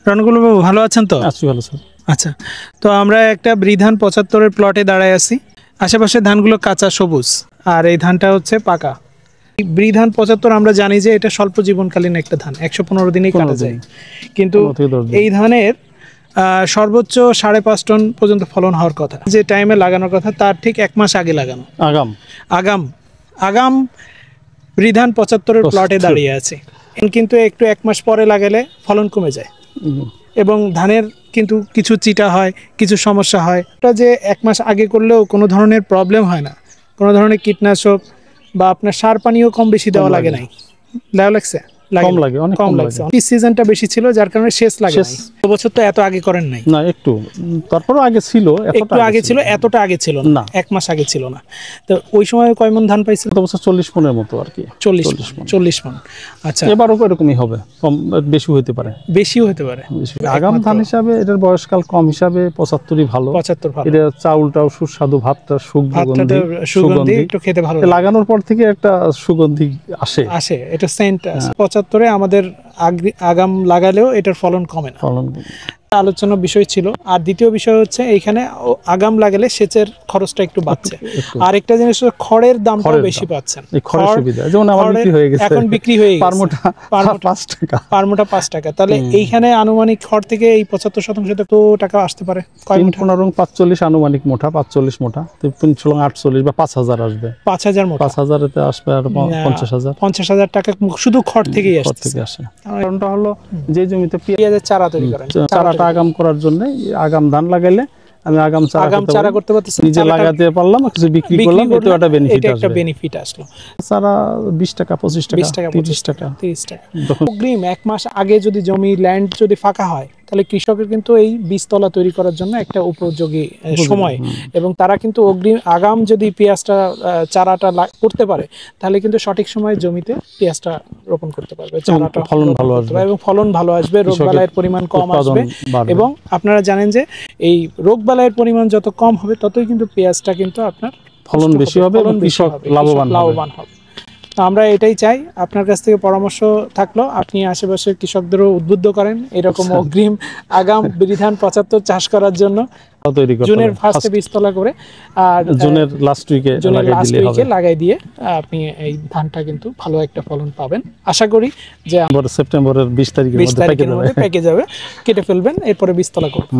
রণকুল বাবু ভালো আছেন তো? আছি ভালো স্যার। আচ্ছা, তো আমরা একটা বৃধান 75-এর প্লটে দাঁড়ায় আছি। আশেপাশে ধানগুলো কাঁচা সবুজ, আর এই ধানটা হচ্ছে পাকা। বৃধান 75 আমরা জানি যে এটা স্বল্প জীবনকালীন একটা ধান, 115 দিনেই কাটা যায়। কিন্তু এই ধানের সর্বোচ্চ 5.5 টন পর্যন্ত ফলন হওয়ার কথা। যে টাইমে লাগানোর কথা তার ঠিক 1 মাস আগে লাগানো। আগাম বৃধান 75-এর প্লটে দাঁড়িয়ে আছে, কিন্তু একটু 1 মাস পরে লাগালে ফলন কমে যায় এবং ধানের কিন্তু কিছু চিটা হয়, কিছু সমস্যা হয়। এটা যে 1 মাস আগে করলেও কোনো ধরনের প্রবলেম হয় না, কোনো ধরনের কীটনাশক বা আপনার সার পানিও কম বেশি দেওয়া লাগে নাই। দেওয়া লাগছে কম লাগে, অনেক কম লাগে। সিজনটা বেশি ছিল যার কারণে শেষ লাগে নাই। বছর তো এত আগে করেন নাই না, একটু তারপরও আগে ছিল, একটু আগে ছিল, এতটা আগে ছিল না, 1 মাস আগে ছিল না। তো ওই সময় কয় মণ ধান পাইছিল? গত বছর 40 মণের মতো আর কি। 40 মণ। আচ্ছা, এবারও এরকমই হবে, কম বেশি হতে পারে, বেশিও হতে পারে। আগাম ধান হিসাবে এটার বয়সকাল কম হিসাবে 75ই ভালো। 75 ভালো। এটা চাউলটাও সুস্বাদু, ভাতটা সুগন্ধি, একটু খেতে ভালো। লাগানোর পর থেকে একটা সুগন্ধি আসে, এটা সেন্ট আছে। 75-এ আমাদের আগাম লাগালেও এটার ফলন কমে না। আলোচনার বিষয় ছিল। আর দ্বিতীয় বিষয় হচ্ছে এইখানে আগাম লাগালে সেচের খরচটা একটু বাড়ছে। আরেকটা জিনিস হচ্ছে খড়ের দামটাও বেশি পাচ্ছেন। এখন বিক্রি হয়ে গেছে পারমোটা 5 টাকা। তাহলে এইখানে আনুমানিক খড় থেকে এই 75% তো টাকা আসতে পারে। 45 আনুমানিক মোটা, 45 মোটা, 48 বা 5000 আসবে। 5000 মোটা, 5000-এতে আসবে আর 50,000 টাকা শুধু খড় থেকেই আসে। কারণটা হলো যে জমিতে পেঁয়াজের চারা তৈরি করেন, চারাটা আগাম করার জন্য আগাম ধান লাগাইলে আমি আগাম চারা করতে পারতেছি, নিজে লাগাতে পারলাম, কিছু বিক্রি করলাম, এতে একটা বেনিফিট আসলো। চারা 20 টাকা, 25 টাকা, 30 টাকা। অগ্রিম 1 মাস আগে যদি জমি ল্যান্ড যদি ফাঁকা হয় তাহলে কৃষকের কিন্তু এই বীজতলা তৈরি করার জন্য একটা উপযোগী সময়, এবং তারা কিন্তু আগাম যদি পেঁয়াজটা চারাটা করতে পারে তাহলে কিন্তু সঠিক সময়ে জমিতে পেঁয়াজটা রোপণ করতে পারবে, চারাটা ফলন ভালো আসবে এবং ফলন ভালো আসবে, রোগবালাইয়ের পরিমাণ কম আসবে। এবং আপনারা জানেন যে এই রোগবালাইয়ের পরিমাণ যত কম হবে ততই কিন্তু পেঁয়াজটা কিন্তু আপনার ফলন বেশি হবে এবং কৃষক লাভবান হবে। আমরা এটাই চাই। আপনার কাছ থেকে পরামর্শ থাকলো, আপনি আশেপাশের কৃষকদেরও উদ্বুদ্ধ করেন এরকম অগ্রিম আগাম বৃধান 75 চাষ করার জন্য। জুনের ফার্স্টে বীজতলা করে আর জুনের লাস্ট উইকে লাগাই দিয়ে আপনি এই ধানটা কিন্তু ভালো একটা ফলন পাবেন। আশা করি যে সেপ্টেম্বরের 20 তারিখের মধ্যে পেকে যাবে, কেটে ফেলবেন, এরপরে বীজতলা করবেন।